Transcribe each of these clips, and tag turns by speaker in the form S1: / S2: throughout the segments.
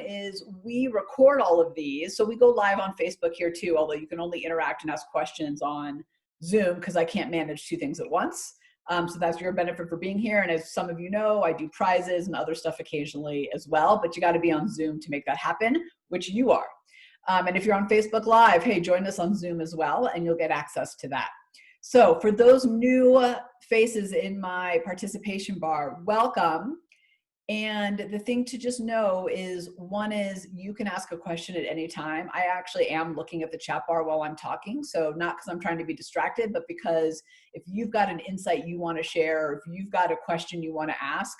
S1: is we record all of these. So we go live on Facebook here too, although you can only interact and ask questions on Zoom because I can't manage two things at once. So that's your benefit for being here. And as some of you know, I do prizes and other stuff occasionally as well, but you got to be on Zoom to make that happen, which you are. And if you're on Facebook Live, hey, join us on Zoom as well, and you'll get access to that. So for those new faces in my participation bar, welcome. And the thing to just know is, one is you can ask a question at any time. I actually am looking at the chat bar while I'm talking. So not because I'm trying to be distracted, but because if you've got an insight you want to share, or if you've got a question you want to ask,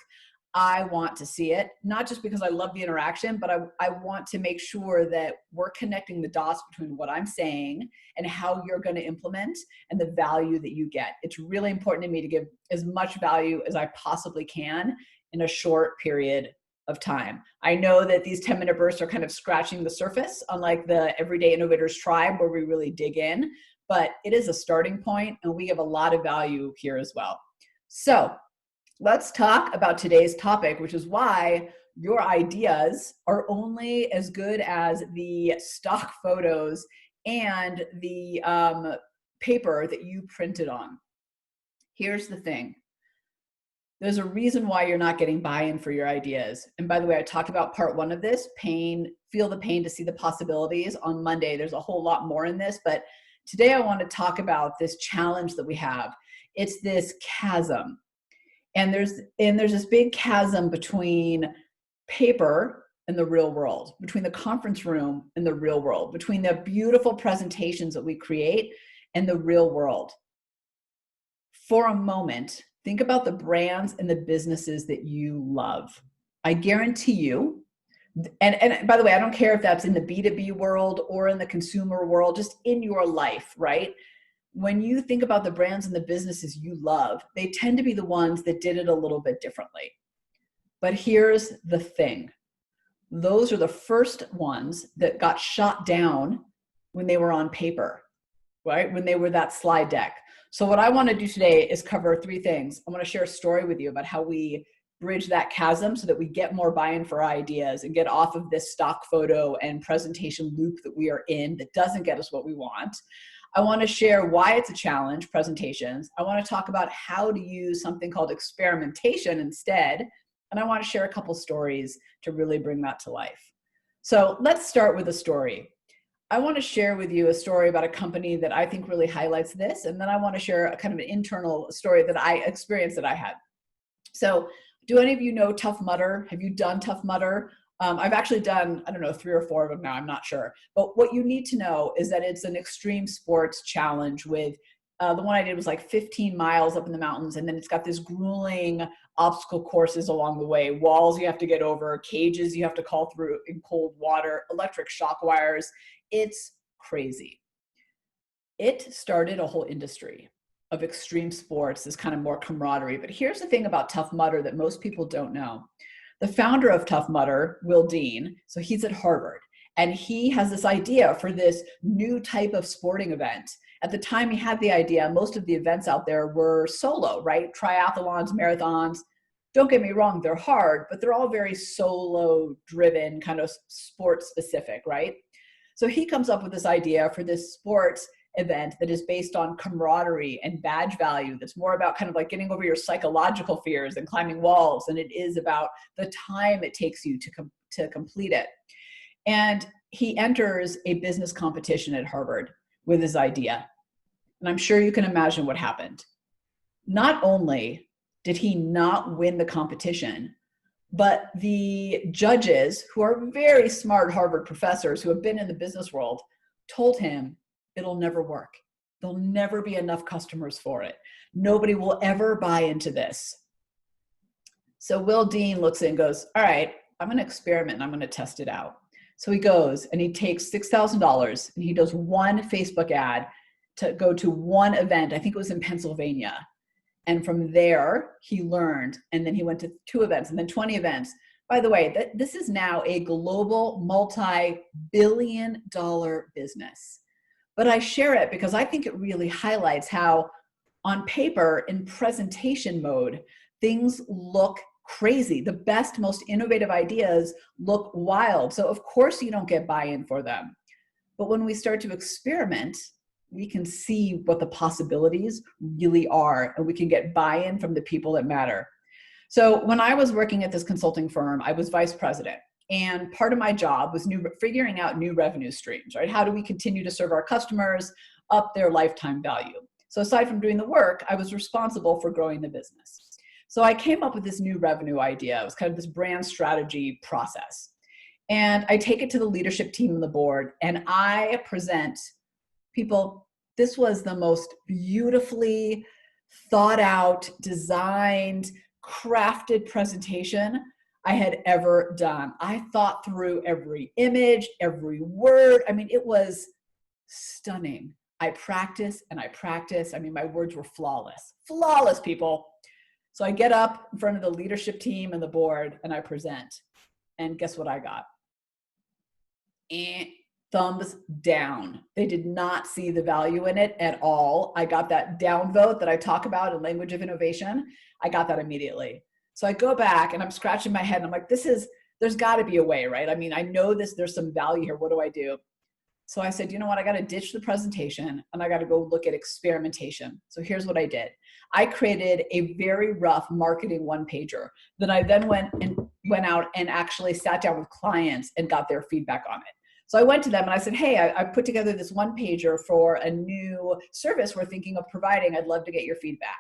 S1: I want to see it. Not just because I love the interaction, but I want to make sure that we're connecting the dots between what I'm saying and how you're going to implement and the value that you get. It's really important to me to give as much value as I possibly can in a short period of time. I know that these 10-minute bursts are kind of scratching the surface, unlike the Everyday Innovators Tribe where we really dig in, but it is a starting point and we have a lot of value here as well. So let's talk about today's topic, which is why your ideas are only as good as the stock photos and the paper that you printed on. Here's the thing. There's a reason why you're not getting buy-in for your ideas. And by the way, I talked about part one of this, pain, feel the pain to see the possibilities on Monday. There's a whole lot more in this, but today I want to talk about this challenge that we have. It's this chasm. And there's this big chasm between paper and the real world, between the conference room and the real world, between the beautiful presentations that we create and the real world. For a moment, think about the brands and the businesses that you love. I guarantee you, and by the way, I don't care if that's in the B2B world or in the consumer world, just in your life, right? When you think about the brands and the businesses you love, they tend to be the ones that did it a little bit differently. But here's the thing. Those are the first ones that got shot down when they were on paper, right? When they were that slide deck. So what I want to do today is cover three things. I want to share a story with you about how we bridge that chasm so that we get more buy-in for our ideas and get off of this stock photo and presentation loop that we are in that doesn't get us what we want. I want to share why it's a challenge, presentations. I want to talk about how to use something called experimentation instead. And I want to share a couple stories to really bring that to life. So let's start with a story. I want to share with you a story about a company that I think really highlights this. And then I want to share a kind of an internal story that I experienced that I had. So do any of you know Tough Mudder? Have you done Tough Mudder? I've actually done, I don't know, 3 or 4 of them now, I'm not sure. But what you need to know is that it's an extreme sports challenge with, the one I did was like 15 miles up in the mountains. And then it's got this grueling obstacle courses along the way, walls you have to get over, cages you have to crawl through in cold water, electric shock wires. It's crazy. It started a whole industry of extreme sports, this kind of more camaraderie. But here's the thing about Tough Mudder that most people don't know. The founder of Tough Mudder, Will Dean, so he's at Harvard, and he has this idea for this new type of sporting event. At the time he had the idea, most of the events out there were solo, right? Triathlons, marathons. Don't get me wrong, they're hard, but they're all very solo-driven, kind of sport-specific, right? So he comes up with this idea for this sports event that is based on camaraderie and badge value, that's more about kind of like getting over your psychological fears and climbing walls than it is about the time it takes you to complete it. And he enters a business competition at Harvard with his idea. And I'm sure you can imagine what happened. Not only did he not win the competition, but the judges, who are very smart Harvard professors who have been in the business world, told him it'll never work. There'll never be enough customers for it. Nobody will ever buy into this. So Will Dean looks in and goes, all right, I'm going to experiment and I'm going to test it out. So he goes and he takes $6,000 and he does one Facebook ad to go to one event. I think it was in Pennsylvania. And from there, he learned, and then he went to 2 events and then 20 events. By the way, this is now a global multi-billion-dollar business. But I share it because I think it really highlights how on paper, in presentation mode, things look crazy. The best, most innovative ideas look wild. So of course you don't get buy-in for them. But when we start to experiment, we can see what the possibilities really are, and we can get buy-in from the people that matter. So when I was working at this consulting firm, I was vice president. And part of my job was figuring out new revenue streams, right? How do we continue to serve our customers, up their lifetime value? So aside from doing the work, I was responsible for growing the business. So I came up with this new revenue idea. It was kind of this brand strategy process. And I take it to the leadership team and the board, and I present people. This was the most beautifully thought out, designed, crafted presentation I had ever done. I thought through every image, every word. I mean, it was stunning. I practiced and I practiced. I mean, my words were flawless, people. So I get up in front of the leadership team and the board and I present. And guess what I got? And thumbs down. They did not see the value in it at all. I got that down vote that I talk about in Language of Innovation. I got that immediately. So I go back and I'm scratching my head and I'm like, there's got to be a way, right? I mean, I know there's some value here. What do I do? So I said, you know what? I got to ditch the presentation and I got to go look at experimentation. So here's what I did. I created a very rough marketing one-pager that I then went out and actually sat down with clients and got their feedback on it. So I went to them and I said, hey, I put together this one-pager for a new service we're thinking of providing. I'd love to get your feedback.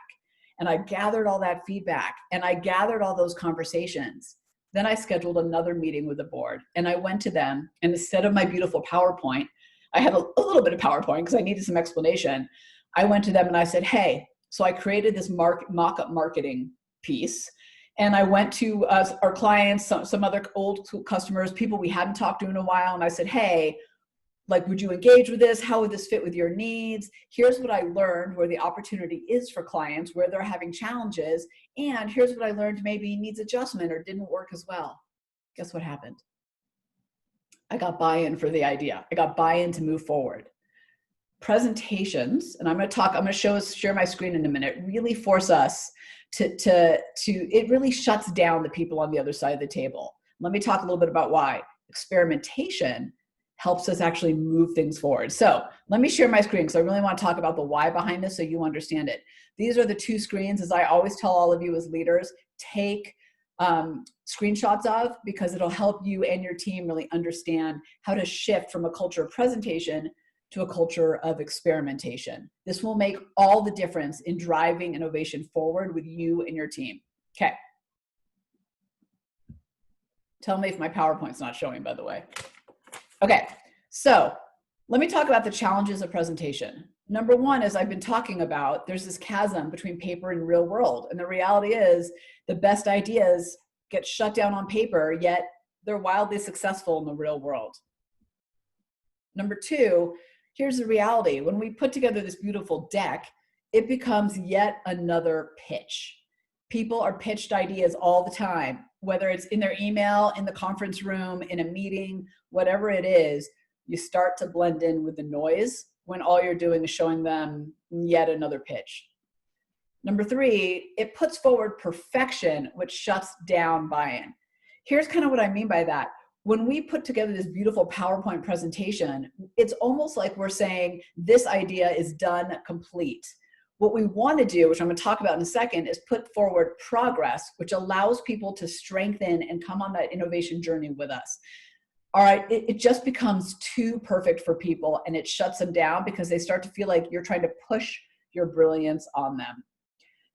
S1: And I gathered all that feedback and I gathered all those conversations. Then I scheduled another meeting with the board and I went to them, and instead of my beautiful PowerPoint, I had a little bit of PowerPoint because I needed some explanation. I went to them and I said, hey, so I created this mock-up marketing piece. And I went to our clients, some other old customers, people we hadn't talked to in a while. And I said, hey, like, would you engage with this? How would this fit with your needs? Here's what I learned where the opportunity is for clients, where they're having challenges. And here's what I learned maybe needs adjustment or didn't work as well. Guess what happened? I got buy-in for the idea. I got buy-in to move forward. Presentations, and I'm going to share my screen in a minute, really force us to it really shuts down the people on the other side of the table. Let me talk a little bit about why. Experimentation helps us actually move things forward. So let me share my screen because I really want to talk about the why behind this so you understand it. These are the two screens, as I always tell all of you as leaders, take screenshots of, because it'll help you and your team really understand how to shift from a culture of presentation to a culture of experimentation. This will make all the difference in driving innovation forward with you and your team. Okay. Tell me if my PowerPoint's not showing, by the way. Okay, so let me talk about the challenges of presentation. Number one, as I've been talking about, there's this chasm between paper and real world. And the reality is the best ideas get shut down on paper, yet they're wildly successful in the real world. Number two, here's the reality. When we put together this beautiful deck, it becomes yet another pitch. People are pitched ideas all the time, whether it's in their email, in the conference room, in a meeting, whatever it is. You start to blend in with the noise when all you're doing is showing them yet another pitch. Number three, it puts forward perfection, which shuts down buy-in. Here's kind of what I mean by that. When we put together this beautiful PowerPoint presentation, it's almost like we're saying this idea is done, complete. What we want to do, which I'm going to talk about in a second, is put forward progress, which allows people to strengthen and come on that innovation journey with us. All right, it just becomes too perfect for people and it shuts them down because they start to feel like you're trying to push your brilliance on them.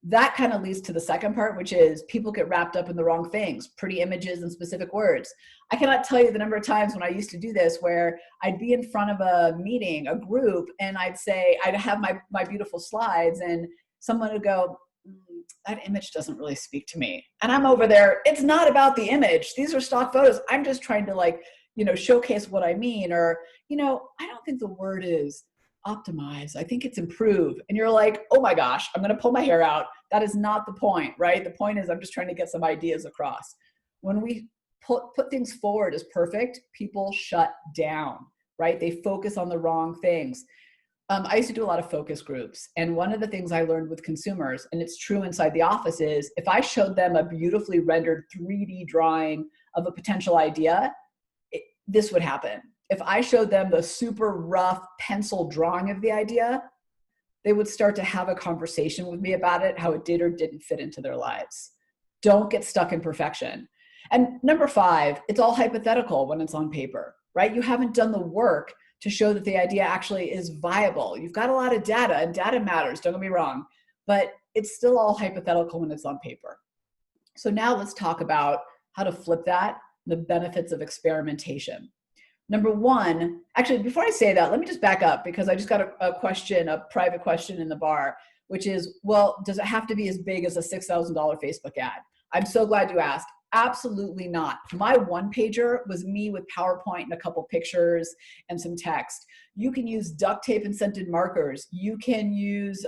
S1: That kind of leads to the second part, which is people get wrapped up in the wrong things, pretty images and specific words. I cannot tell you the number of times when I used to do this where I'd be in front of a meeting, a group, and I'd have my beautiful slides and someone would go, that image doesn't really speak to me. And I'm over there, it's not about the image. These are stock photos. I'm just trying to showcase what I mean. Or, I don't think the word is optimize. I think it's improve. And you're like, oh my gosh, I'm going to pull my hair out. That is not the point, right? The point is I'm just trying to get some ideas across. When we put things forward as perfect, people shut down, right? They focus on the wrong things. I used to do a lot of focus groups. And one of the things I learned with consumers, and it's true inside the office, is if I showed them a beautifully rendered 3D drawing of a potential idea, this would happen. If I showed them the super rough pencil drawing of the idea, they would start to have a conversation with me about it, how it did or didn't fit into their lives. Don't get stuck in perfection. And number 5, it's all hypothetical when it's on paper, right? You haven't done the work to show that the idea actually is viable. You've got a lot of data, and data matters, don't get me wrong, but it's still all hypothetical when it's on paper. So now let's talk about how to flip that, the benefits of experimentation. Number 1, actually, before I say that, let me just back up, because I just got a question, a private question in the bar, which is, well, does it have to be as big as a $6,000 Facebook ad? I'm so glad you asked. Absolutely not. My one pager was me with PowerPoint and a couple pictures and some text. You can use duct tape and scented markers. You can use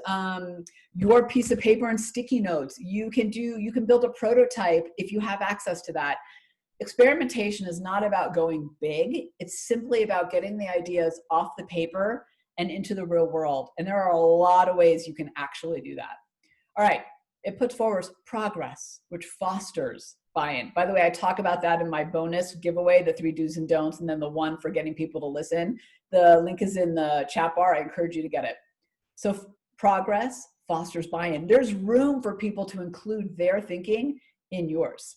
S1: your piece of paper and sticky notes. You can build a prototype if you have access to that. Experimentation is not about going big. It's simply about getting the ideas off the paper and into the real world. And there are a lot of ways you can actually do that. All right. It puts forward progress, which fosters buy-in. By the way, I talk about that in my bonus giveaway, the 3 do's and don'ts, and then the 1 for getting people to listen. The link is in the chat bar. I encourage you to get it. So progress fosters buy-in. There's room for people to include their thinking in yours.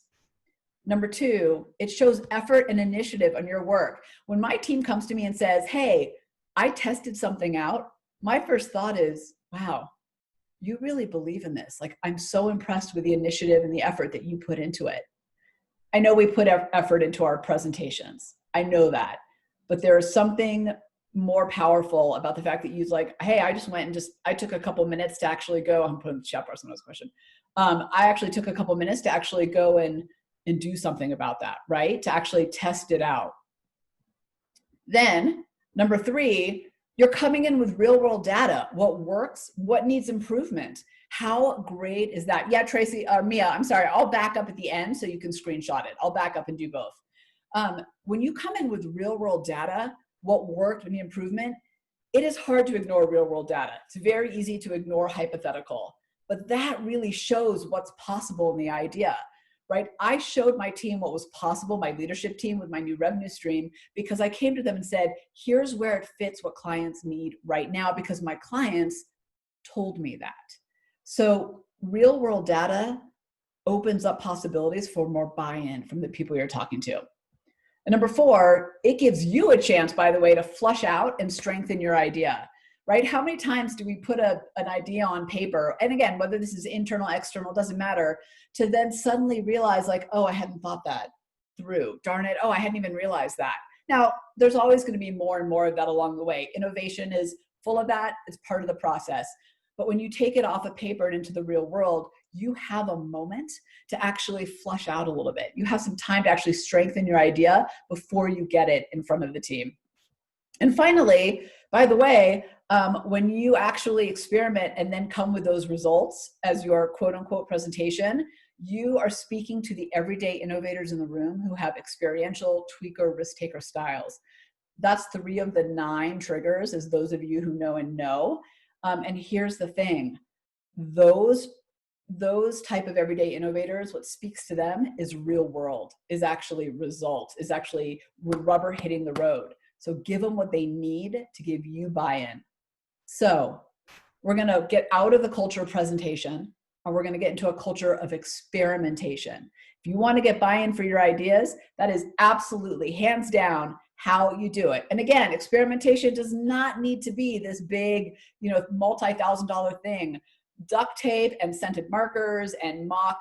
S1: Number 2, it shows effort and initiative on your work. When my team comes to me and says, hey, I tested something out, my first thought is, wow, you really believe in this. Like, I'm so impressed with the initiative and the effort that you put into it. I know we put effort into our presentations. I know that. But there is something more powerful about the fact that you like, hey, I just went and I took a couple minutes to actually go, I'm putting the chat bar someone's question. I actually took a couple minutes to actually go and do something about that, right? To actually test it out. Then, number 3, you're coming in with real world data. What works? What needs improvement? How great is that? Yeah, Tracy, Mia, I'm sorry. I'll back up at the end so you can screenshot it. I'll back up and do both. When you come in with real world data, what worked, what needs improvement, it is hard to ignore real world data. It's very easy to ignore hypothetical, but that really shows what's possible in the idea. Right? I showed my team what was possible, my leadership team with my new revenue stream, because I came to them and said, here's where it fits what clients need right now, because my clients told me that. So real world data opens up possibilities for more buy-in from the people you're talking to. And number 4, it gives you a chance, by the way, to flush out and strengthen your idea. Right? How many times do we put an idea on paper? And again, whether this is internal, external, doesn't matter, to then suddenly realize like, oh, I hadn't thought that through. Darn it. Oh, I hadn't even realized that. Now, there's always going to be more and more of that along the way. Innovation is full of that. It's part of the process. But when you take it off of paper and into the real world, you have a moment to actually flush out a little bit. You have some time to actually strengthen your idea before you get it in front of the team. And finally, by the way, when you actually experiment and then come with those results as your quote unquote presentation, you are speaking to the everyday innovators in the room who have experiential, tweaker, risk taker styles. That's 3 of the 9 triggers, as those of you who know and know. And here's the thing, those type of everyday innovators, what speaks to them is real world, is actually results, is actually rubber hitting the road. So give them what they need to give you buy-in. So we're going to get out of the culture of presentation, and we're going to get into a culture of experimentation. If you want to get buy-in for your ideas, that is absolutely hands down how you do it. And again, experimentation does not need to be this big, multi-$1,000 thing. Duct tape and scented markers and mock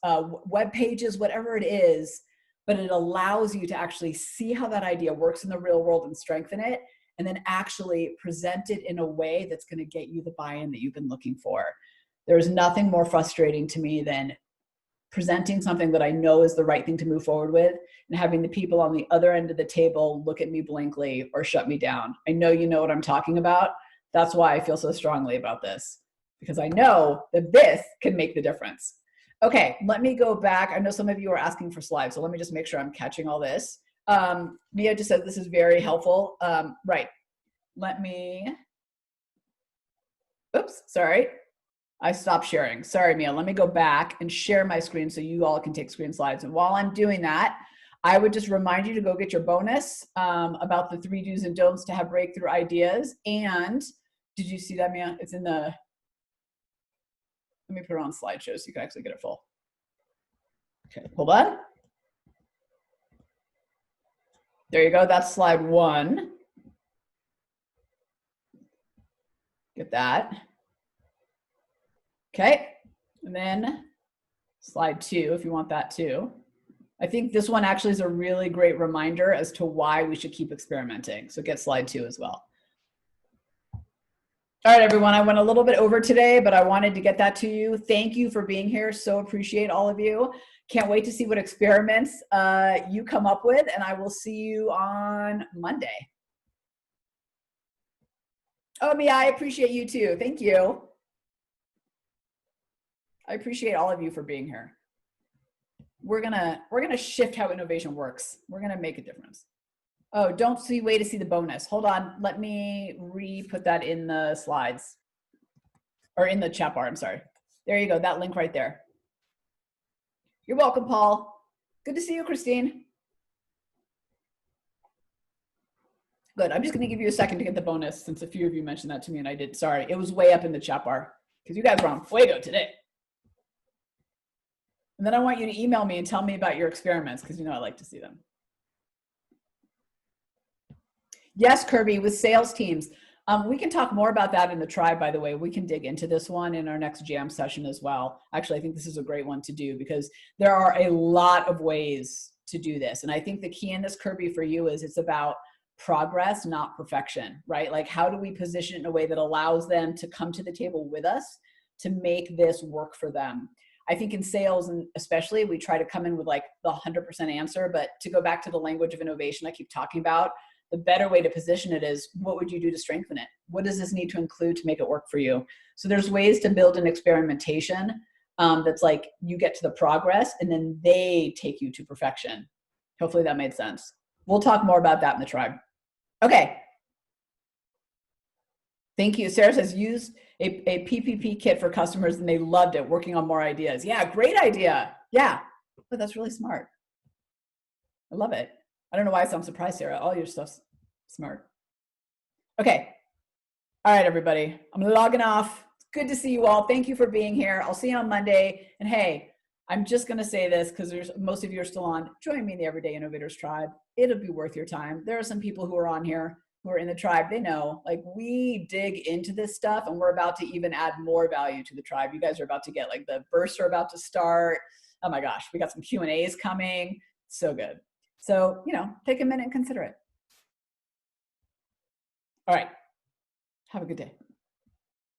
S1: web pages, whatever it is, but it allows you to actually see how that idea works in the real world and strengthen it, and then actually present it in a way that's going to get you the buy-in that you've been looking for. There's nothing more frustrating to me than presenting something that I know is the right thing to move forward with and having the people on the other end of the table look at me blankly or shut me down. I know you know what I'm talking about. That's why I feel so strongly about this, because I know that this can make the difference. Okay, let me go back. I know some of you are asking for slides, so let me just make sure I'm catching all this. Mia just said this is very helpful. Right. let me, oops, sorry. I stopped sharing. Sorry, Mia. Let me go back and share my screen so you all can take screen slides. And while I'm doing that, I would just remind you to go get your bonus about the 3 do's and don'ts to have breakthrough ideas. And did you see that, Mia? It's in the, let me put it on slideshow so you can actually get it full. Okay, hold on. There you go. That's slide 1. Get that. Okay, and then slide 2, if you want that too. I think this one actually is a really great reminder as to why we should keep experimenting. So get slide 2 as well. All right, everyone, I went a little bit over today, but I wanted to get that to you. Thank you for being here. So appreciate all of you. Can't wait to see what experiments you come up with, and I will see you on Monday. Oh, Mia, I appreciate you too. Thank you. I appreciate all of you for being here. We're gonna shift how innovation works. We're gonna make a difference. Oh, don't see way to see the bonus. Hold on, let me re-put that in the slides or in the chat bar. I'm sorry. There you go. That link right there. You're welcome, Paul. Good to see you, Christine. Good. I'm just going to give you a second to get the bonus since a few of you mentioned that to me and I did. Sorry, it was way up in the chat bar because you guys were on fuego today. And then I want you to email me and tell me about your experiments because you know I like to see them. Yes, Kirby, with sales teams. We can talk more about that in the tribe, by the way. We can dig into this one in our next jam session as well. Actually, I think this is a great one to do because there are a lot of ways to do this. And I think the key in this, Kirby, for you is it's about progress, not perfection, right? Like how do we position it in a way that allows them to come to the table with us to make this work for them? I think in sales, and especially, we try to come in with like the 100% answer, but to go back to the language of innovation I keep talking about, the better way to position it is, what would you do to strengthen it? What does this need to include to make it work for you? So there's ways to build an experimentation that's like you get to the progress and then they take you to perfection. Hopefully that made sense. We'll talk more about that in the tribe. Okay. Thank you. Sarah says, use a PPP kit for customers and they loved it, working on more ideas. Yeah, great idea. Yeah, but that's really smart. I love it. I don't know why I'm surprised, Sarah. All your stuff's smart. Okay. All right, everybody. I'm logging off. It's good to see you all. Thank you for being here. I'll see you on Monday. And hey, I'm just going to say this because most of you are still on. Join me in the Everyday Innovators Tribe. It'll be worth your time. There are some people who are on here who are in the tribe. They know, like, we dig into this stuff and we're about to even add more value to the tribe. You guys are about to get, like, the bursts are about to start. Oh my gosh, we got some Q&As coming. So good. So, you know, take a minute and consider it. All right. Have a good day.